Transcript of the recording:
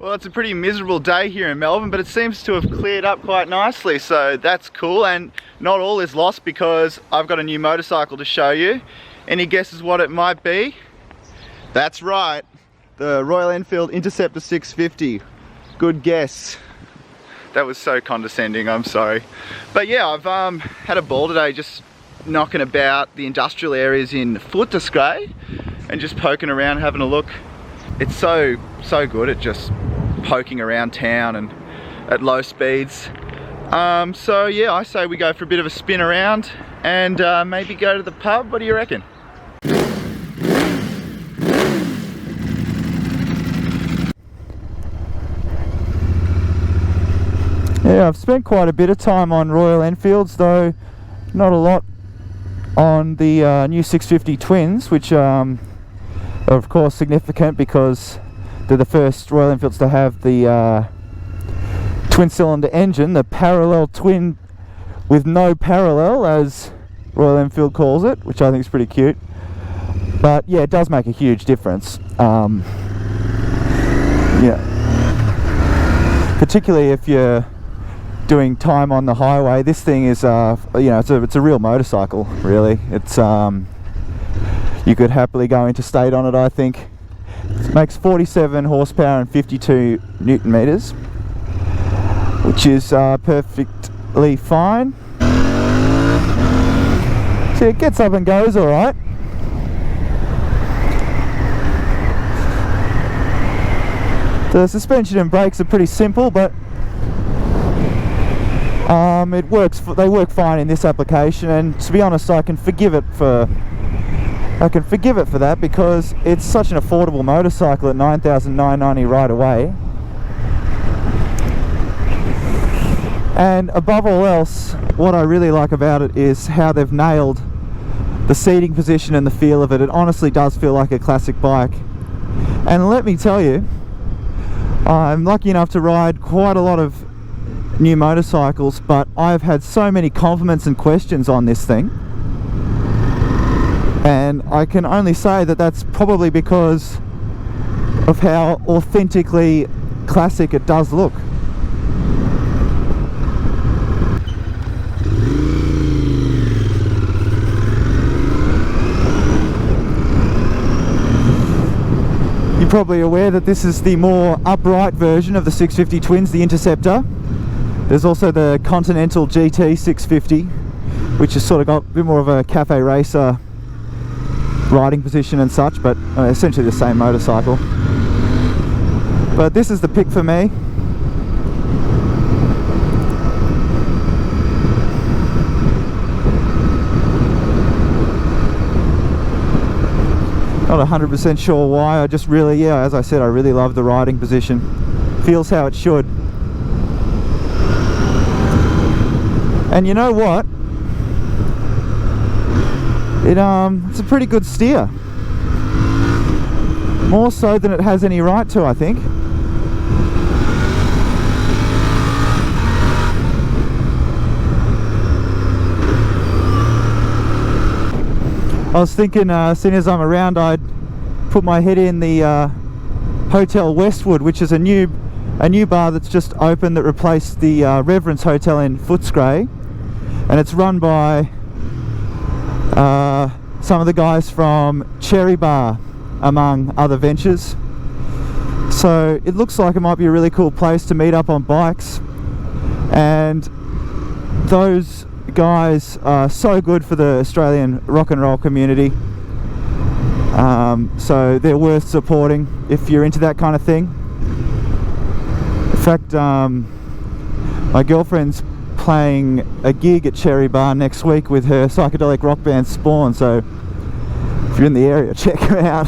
Well, it's a pretty miserable day here in Melbourne, but it seems to have cleared up quite nicely, so that's cool. And not all is lost, because I've got a new motorcycle to show you. Any guesses what it might be? That's right, the Royal Enfield Interceptor 650. Good guess. That was so condescending, I'm sorry. But yeah, I've had a ball today just knocking about the industrial areas in Footscray and just poking around, having a look. It's so good at just poking around town and at low speeds. So yeah, I say we go for a bit of a spin around and maybe go to the pub. What do you reckon? Yeah, I've spent quite a bit of time on Royal Enfields, though not a lot on the new 650 Twins, which are of course significant because they're the first Royal Enfields to have the twin cylinder engine, the parallel twin with no parallel, as Royal Enfield calls it, which I think is pretty cute. But yeah, it does make a huge difference. Yeah, particularly if you're doing time on the highway. This thing is, you know, it's a real motorcycle, really. It's you could happily go interstate on it, I think. It makes 47 horsepower and 52 Newton meters, which is perfectly fine. So it gets up and goes all right. The suspension and brakes are pretty simple, but it works. They work fine in this application, and to be honest, I can forgive it for that, because it's such an affordable motorcycle at $9,990 right away. And above all else, what I really like about it is how they've nailed the seating position and the feel of it. It honestly does feel like a classic bike. And let me tell you, I'm lucky enough to ride quite a lot of new motorcycles, but I've had so many compliments and questions on this thing, and I can only say that that's probably because of how authentically classic it does look. You're probably aware that this is the more upright version of the 650 Twins, the Interceptor. There's also the Continental GT 650, which has sort of got a bit more of a cafe racer riding position and such, but essentially the same motorcycle. But this is the pick for me. Not 100% sure why, I just really, yeah, as I said, I really love the riding position. Feels how it should. And you know what? It's a pretty good steer. More so than it has any right to, I think. I was thinking, as soon as I'm around, I'd put my head in the Hotel Westwood, which is a new bar that's just opened that replaced the Reverence Hotel in Footscray. And it's run by some of the guys from Cherry Bar, among other ventures. So it looks like it might be a really cool place to meet up on bikes, and those guys are so good for the Australian rock and roll community. So they're worth supporting if you're into that kind of thing. In fact, my girlfriend's playing a gig at Cherry Bar next week with her psychedelic rock band Spawn, so if you're in the area, check them out.